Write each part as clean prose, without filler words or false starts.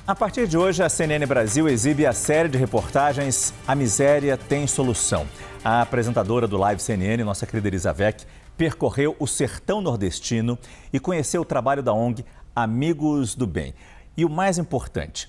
A partir de hoje, a CNN Brasil exibe a série de reportagens A Miséria Tem Solução. A apresentadora do Live CNN, nossa querida Elizavec, percorreu o sertão nordestino e conheceu o trabalho da ONG Amigos do Bem. E o mais importante,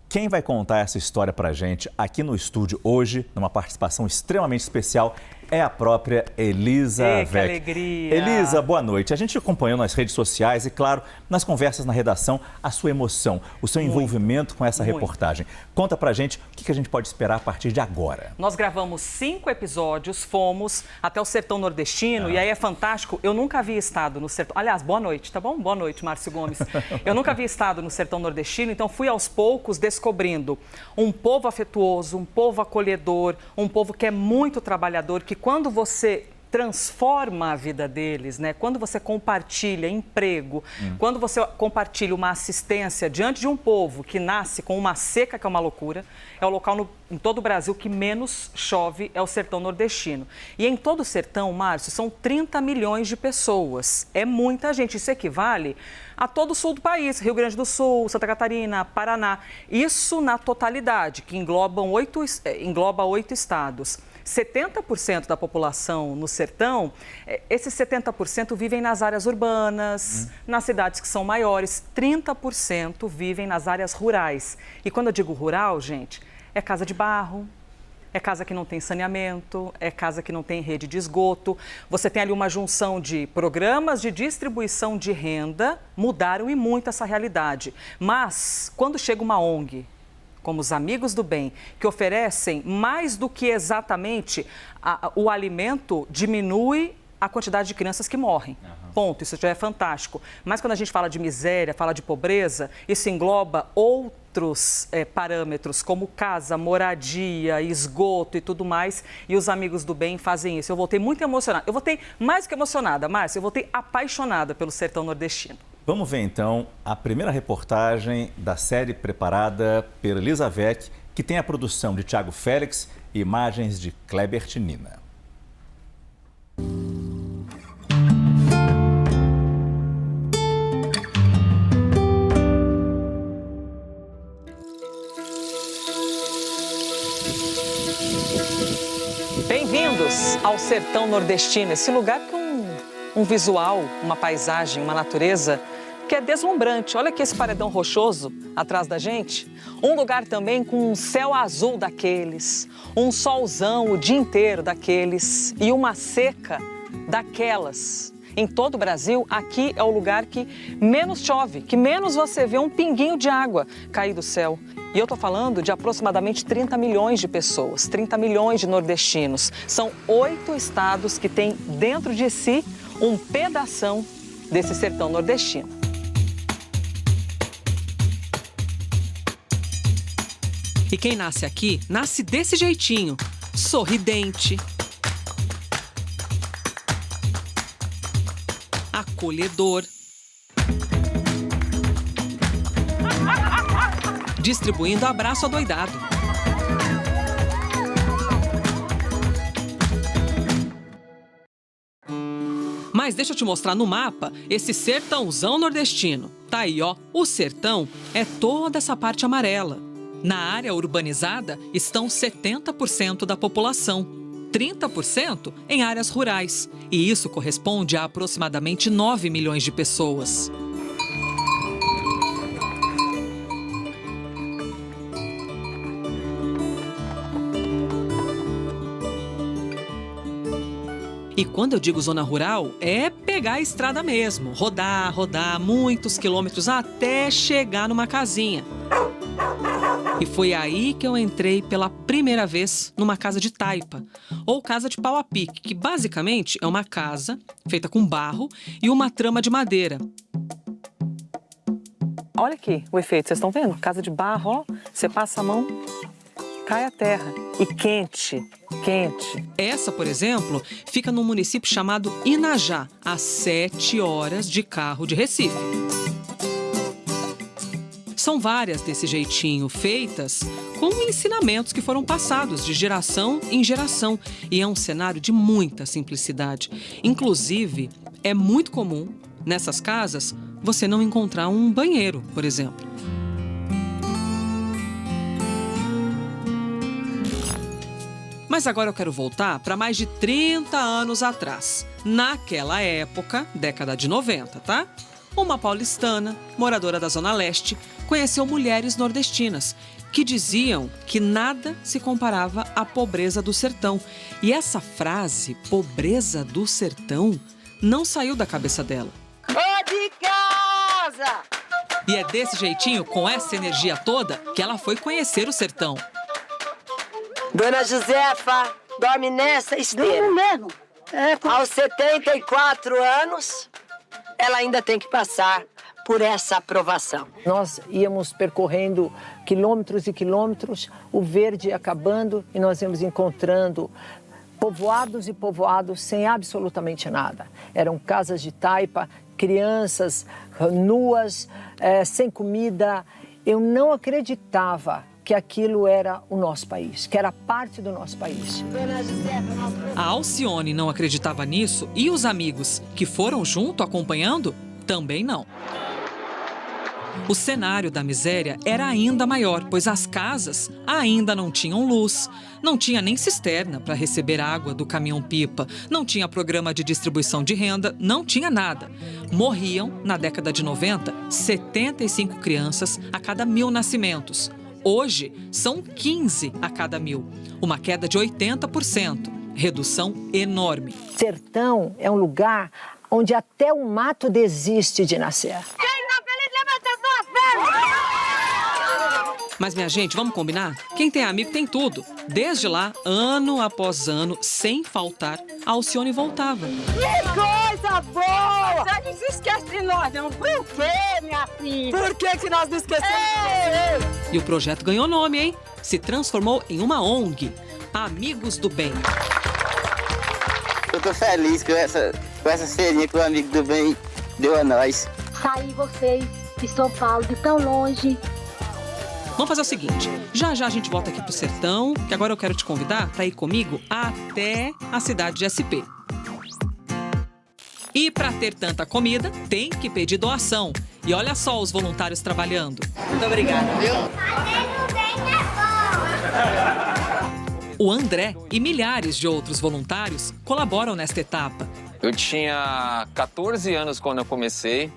quem vai contar essa história pra gente aqui no estúdio hoje, numa participação extremamente especial, é a própria Elizavec. Que alegria! Elisa, boa noite. A gente acompanhou nas redes sociais e, claro, nas conversas na redação, a sua emoção, o seu envolvimento com essa reportagem. Conta pra gente o que a gente pode esperar a partir de agora. Nós gravamos 5 episódios, fomos até o sertão nordestino e aí é fantástico. Eu nunca havia estado no sertão. Aliás, boa noite, tá bom? Boa noite, Márcio Gomes. Eu nunca havia estado no sertão nordestino, então fui aos poucos descobrindo um povo afetuoso, um povo acolhedor, um povo que é muito trabalhador, que quando você transforma a vida deles, né? Quando você compartilha emprego, quando você compartilha uma assistência diante de um povo que nasce com uma seca que é uma loucura, é o local em todo o Brasil que menos chove, é o sertão nordestino. E em todo o sertão, Márcio, são 30 milhões de pessoas. É muita gente, isso equivale a todo o sul do país, Rio Grande do Sul, Santa Catarina, Paraná. Isso na totalidade, que engloba 8 estados. 70% da população no sertão, esses 70% vivem nas áreas urbanas, nas cidades que são maiores, 30% vivem nas áreas rurais. E quando eu digo rural, gente, é casa de barro, é casa que não tem saneamento, é casa que não tem rede de esgoto. Você tem ali uma junção de programas de distribuição de renda, mudaram e muito essa realidade. Mas, quando chega uma ONG, como os Amigos do Bem, que oferecem mais do que exatamente o alimento, diminui a quantidade de crianças que morrem. Ponto, isso já é fantástico. Mas quando a gente fala de miséria, fala de pobreza, isso engloba outros parâmetros, como casa, moradia, esgoto e tudo mais. E os Amigos do Bem fazem isso. Eu voltei muito emocionada. Eu voltei mais do que emocionada, Márcia, eu voltei apaixonada pelo sertão nordestino. Vamos ver, então, a primeira reportagem da série preparada pela Elizavec, que tem a produção de Thiago Félix e imagens de Kleber Tinina. Bem-vindos ao sertão nordestino, esse lugar com um visual, uma paisagem, uma natureza que é deslumbrante. Olha aqui esse paredão rochoso atrás da gente. Um lugar também com um céu azul daqueles, um solzão o dia inteiro daqueles e uma seca daquelas. Em todo o Brasil, aqui é o lugar que menos chove, que menos você vê um pinguinho de água cair do céu. E eu estou falando de aproximadamente 30 milhões de pessoas, 30 milhões de nordestinos. São 8 estados que têm dentro de si um pedação desse sertão nordestino. E quem nasce aqui, nasce desse jeitinho, sorridente, acolhedor, distribuindo abraço adoidado. Mas deixa eu te mostrar no mapa esse sertãozão nordestino. Tá aí, ó, o sertão é toda essa parte amarela. Na área urbanizada estão 70% da população, 30% em áreas rurais. E isso corresponde a aproximadamente 9 milhões de pessoas. E quando eu digo zona rural, é pegar a estrada mesmo, rodar muitos quilômetros até chegar numa casinha. E foi aí que eu entrei pela primeira vez numa casa de taipa, ou casa de pau a pique, que basicamente é uma casa feita com barro e uma trama de madeira. Olha aqui o efeito, vocês estão vendo? Casa de barro, ó, você passa a mão, cai a terra. E quente, quente. Essa, por exemplo, fica num município chamado Inajá, a 7 horas de carro de Recife. São várias desse jeitinho, feitas com ensinamentos que foram passados de geração em geração. E é um cenário de muita simplicidade. Inclusive, é muito comum, nessas casas, você não encontrar um banheiro, por exemplo. Mas agora eu quero voltar para mais de 30 anos atrás. Naquela época, década de 90, tá? Uma paulistana, moradora da Zona Leste, conheceu mulheres nordestinas que diziam que nada se comparava à pobreza do sertão. E essa frase, pobreza do sertão, não saiu da cabeça dela. Ô de casa! E é desse jeitinho, com essa energia toda, que ela foi conhecer o sertão. Dona Josefa dorme nessa esteira. Dorme mesmo. Aos 74 anos, ela ainda tem que passar por essa aprovação. Nós íamos percorrendo quilômetros e quilômetros, o verde acabando e nós íamos encontrando povoados e povoados sem absolutamente nada. Eram casas de taipa, crianças nuas, sem comida. Eu não acreditava que aquilo era o nosso país, que era parte do nosso país. A Alcione não acreditava nisso e os amigos que foram junto acompanhando também não. O cenário da miséria era ainda maior, pois as casas ainda não tinham luz, não tinha nem cisterna para receber água do caminhão-pipa, não tinha programa de distribuição de renda, não tinha nada. Morriam, na década de 90, 75 crianças a cada 1.000 nascimentos. Hoje, são 15 a cada 1.000, uma queda de 80%, redução enorme. Sertão é um lugar onde até o mato desiste de nascer. Mas, minha gente, vamos combinar? Quem tem amigo tem tudo. Desde lá, ano após ano, sem faltar, a Alcione voltava. Que coisa boa! Você não se esquece de nós, não? Por quê, minha filha? Por que nós não esquecemos? E o projeto ganhou nome, hein? Se transformou em uma ONG, Amigos do Bem. Eu tô feliz com essa feirinha que o Amigo do Bem deu a nós. Sair vocês de São Paulo, de tão longe. Vamos fazer o seguinte, já já a gente volta aqui pro sertão, que agora eu quero te convidar para ir comigo até a cidade de SP. E para ter tanta comida, tem que pedir doação. E olha só os voluntários trabalhando. Muito obrigada, viu? O André e milhares de outros voluntários colaboram nesta etapa. Eu tinha 14 anos quando eu comecei,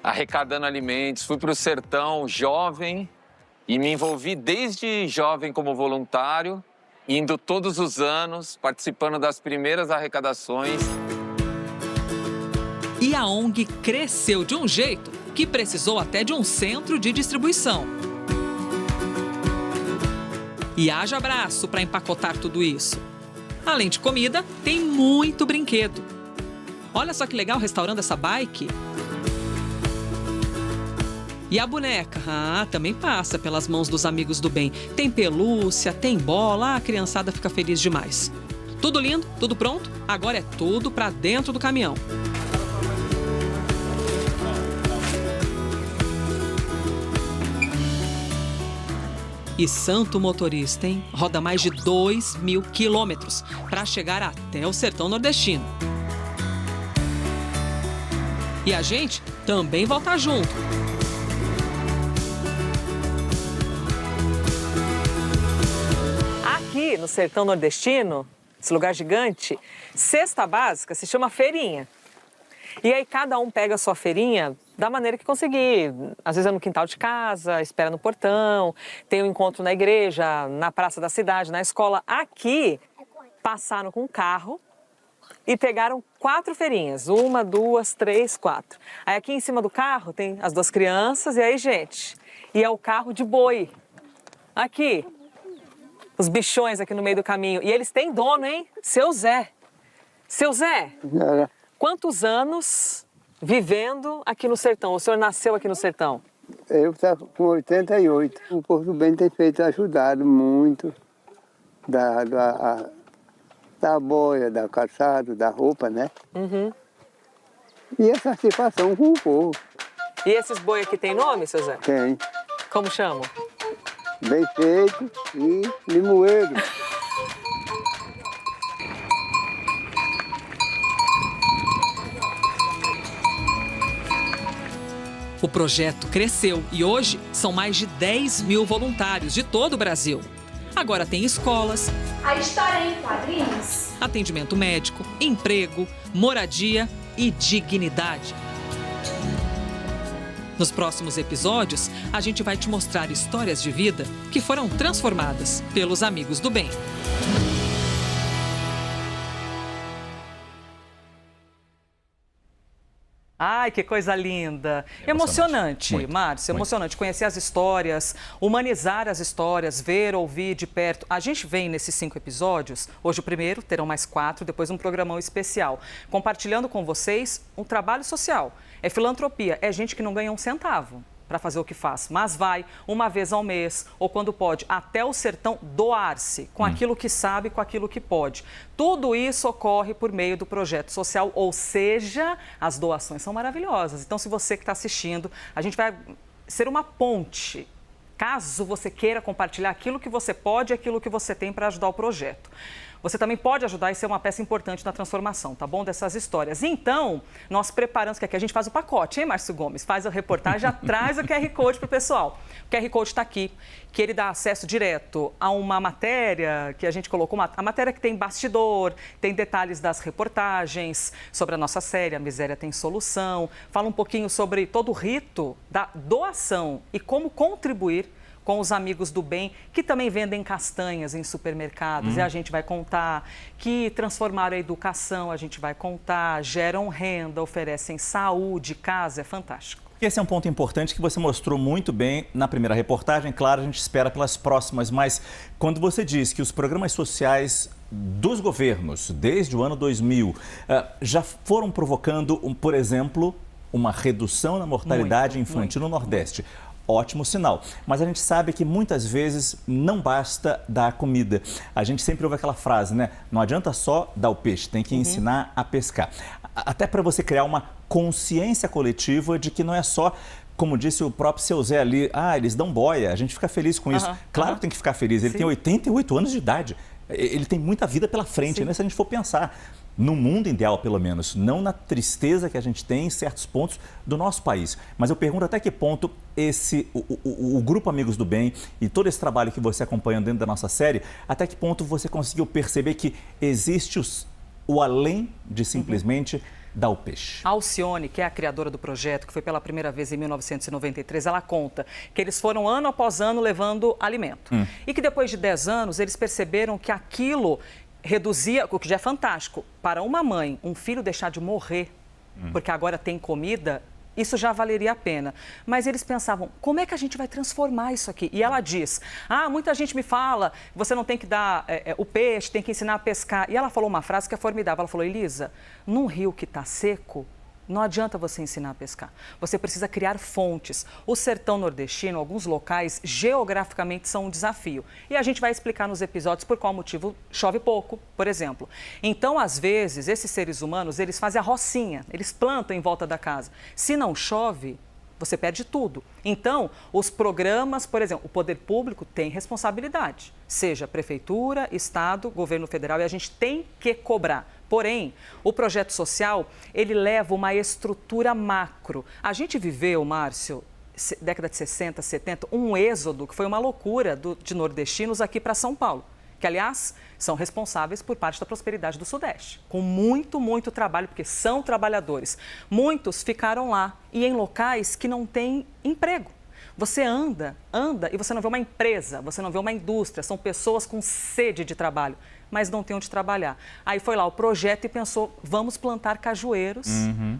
arrecadando alimentos. Fui para o sertão jovem e me envolvi desde jovem como voluntário, indo todos os anos, participando das primeiras arrecadações. E a ONG cresceu de um jeito que precisou até de um centro de distribuição. E haja abraço para empacotar tudo isso. Além de comida, tem muito brinquedo. Olha só que legal restaurando essa bike. E a boneca? Também passa pelas mãos dos Amigos do Bem. Tem pelúcia, tem bola, a criançada fica feliz demais. Tudo lindo, tudo pronto? Agora é tudo para dentro do caminhão. E santo motorista, hein? Roda mais de 2.000 quilômetros para chegar até o sertão nordestino. E a gente também volta junto. Aqui no sertão nordestino, esse lugar gigante, cesta básica se chama feirinha. E aí cada um pega a sua feirinha da maneira que conseguir. Às vezes é no quintal de casa, espera no portão, tem um encontro na igreja, na praça da cidade, na escola. Aqui, passaram com um carro e pegaram 4 feirinhas. 1, 2, 3, 4. Aí aqui em cima do carro tem as 2 crianças e aí, gente, e é o carro de boi. Aqui, os bichões aqui no meio do caminho. E eles têm dono, hein? Seu Zé. Seu Zé, quantos anos vivendo aqui no sertão? O senhor nasceu aqui no sertão? Eu estou com 88. O Povo do Bem tem ajudado muito da boia, da calçado, da roupa, né? Uhum. E a satisfação com o povo. E esses boi aqui tem nome, seu Zé? Tem. Como chamam? Bem feito e limoeiro. O projeto cresceu e hoje são mais de 10.000 voluntários de todo o Brasil. agora tem escolas, A história em quadrinhos. atendimento médico, emprego, moradia e dignidade. Nos próximos episódios, a gente vai te mostrar histórias de vida que foram transformadas pelos amigos do bem. Ai, que coisa linda. Emocionante, Muito. Márcio, Muito. emocionante. Conhecer as histórias, humanizar as histórias, ver, ouvir de perto. A gente vem nesses 5 episódios, hoje o primeiro, terão mais 4, depois um programão especial, compartilhando com vocês um trabalho social. É filantropia, é gente que não ganha um centavo para fazer o que faz, mas vai uma vez ao mês ou quando pode até o sertão doar-se com aquilo que sabe, com aquilo que pode. Tudo isso ocorre por meio do projeto social, ou seja, as doações são maravilhosas. Então, se você que está assistindo, a gente vai ser uma ponte, caso você queira compartilhar aquilo que você pode e aquilo que você tem para ajudar o projeto. Você também pode ajudar e ser uma peça importante na transformação, tá bom? Dessas histórias. Então, nós preparamos, que aqui a gente faz o pacote, hein, Márcio Gomes? Faz a reportagem, já traz o QR Code para o pessoal. O QR Code está aqui, que ele dá acesso direto a uma matéria que a gente colocou, a matéria que tem bastidor, tem detalhes das reportagens sobre a nossa série, A Miséria Tem Solução, fala um pouquinho sobre todo o rito da doação e como contribuir com os amigos do bem, que também vendem castanhas em supermercados. E a gente vai contar que transformaram a educação, a gente vai contar, geram renda, oferecem saúde, casa, é fantástico. Esse é um ponto importante que você mostrou muito bem na primeira reportagem. Claro, a gente espera pelas próximas, mas quando você diz que os programas sociais dos governos, desde o ano 2000, já foram provocando, por exemplo, uma redução na mortalidade infantil no Nordeste. Ótimo sinal. Mas a gente sabe que muitas vezes não basta dar comida. A gente sempre ouve aquela frase, né? Não adianta só dar o peixe, tem que ensinar a pescar. Até para você criar uma consciência coletiva de que não é só, como disse o próprio seu Zé ali, eles dão boia, a gente fica feliz com isso. Claro que tem que ficar feliz, ele tem 88 anos de idade. Ele tem muita vida pela frente, né? Se a gente for pensar no mundo ideal, pelo menos, não na tristeza que a gente tem em certos pontos do nosso país. Mas eu pergunto até que ponto o Grupo Amigos do Bem e todo esse trabalho que você acompanha dentro da nossa série, até que ponto você conseguiu perceber que existe o além de simplesmente dar o peixe. A Alcione, que é a criadora do projeto, que foi pela primeira vez em 1993, ela conta que eles foram ano após ano levando alimento. E que depois de 10 anos, eles perceberam que aquilo reduzia, o que já é fantástico, para uma mãe, um filho deixar de morrer, porque agora tem comida, isso já valeria a pena. Mas eles pensavam, como é que a gente vai transformar isso aqui? E ela diz, muita gente me fala, você não tem que dar o peixe, tem que ensinar a pescar. E ela falou uma frase que é formidável, ela falou, Elisa, num rio que está seco, não adianta você ensinar a pescar. Você precisa criar fontes. O sertão nordestino, alguns locais, geograficamente são um desafio. E a gente vai explicar nos episódios por qual motivo chove pouco, por exemplo. Então, às vezes, esses seres humanos, eles fazem a rocinha, eles plantam em volta da casa. Se não chove, você perde tudo. Então, os programas, por exemplo, o poder público tem responsabilidade, seja prefeitura, estado, governo federal, e a gente tem que cobrar. Porém, o projeto social, ele leva uma estrutura macro. A gente viveu, Márcio, década de 60, 70, um êxodo que foi uma loucura de nordestinos aqui para São Paulo, que, aliás, são responsáveis por parte da prosperidade do Sudeste, com muito, muito trabalho, porque são trabalhadores. Muitos ficaram lá e em locais que não têm emprego. Você anda e você não vê uma empresa, você não vê uma indústria, são pessoas com sede de trabalho, mas não tem onde trabalhar. Aí foi lá o projeto e pensou, vamos plantar cajueiros,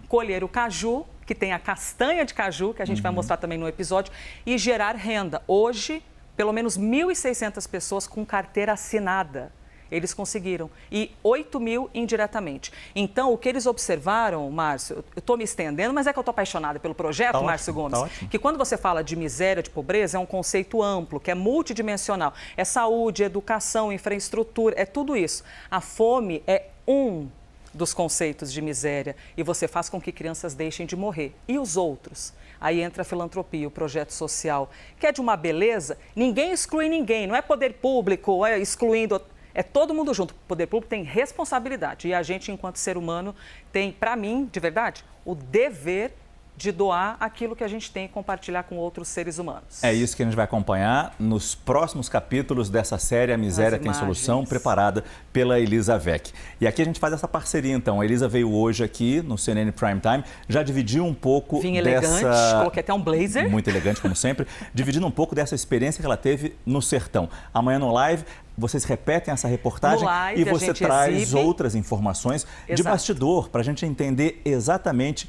colher o caju, que tem a castanha de caju, que a gente vai mostrar também no episódio, e gerar renda. Hoje, pelo menos 1.600 pessoas com carteira assinada. Eles conseguiram. E 8 mil indiretamente. Então, o que eles observaram, Márcio, eu estou me estendendo, mas é que eu estou apaixonada pelo projeto, Márcio Gomes, que quando você fala de miséria, de pobreza, é um conceito amplo, que é multidimensional. É saúde, educação, infraestrutura, é tudo isso. A fome é um dos conceitos de miséria e você faz com que crianças deixem de morrer. E os outros? Aí entra a filantropia, o projeto social, que é de uma beleza, ninguém exclui ninguém, não é poder público, excluindo... É todo mundo junto. O poder público tem responsabilidade. E a gente, enquanto ser humano, tem, para mim, de verdade, o dever de doar aquilo que a gente tem e compartilhar com outros seres humanos. É isso que a gente vai acompanhar nos próximos capítulos dessa série A Miséria Tem Solução, preparada pela Elisa Vec. E aqui a gente faz essa parceria, então. A Elisa veio hoje aqui no CNN Prime Time, já dividiu um pouco Vim elegante, coloquei até um blazer. Muito elegante, como sempre. Dividindo um pouco dessa experiência que ela teve no sertão. Amanhã no live, vocês repetem essa reportagem live, e você traz exibe outras informações de bastidor para a gente entender exatamente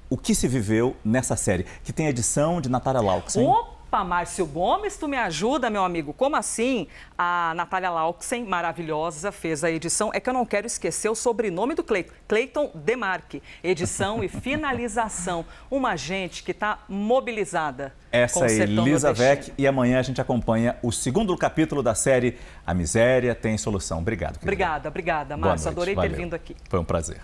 o que se viveu nessa série, que tem edição de Natália Lauxen. Opa, Márcio Gomes, tu me ajuda, meu amigo? Como assim? A Natália Lauxen, maravilhosa, fez a edição. É que eu não quero esquecer o sobrenome do Cleiton. Cleiton Demarque. Edição e finalização. Uma gente que está mobilizada. Essa é Elisa Vec e amanhã a gente acompanha o segundo capítulo da série A Miséria Tem Solução. Obrigado, querida. Obrigada, Márcio. Adorei ter vindo aqui. Foi um prazer.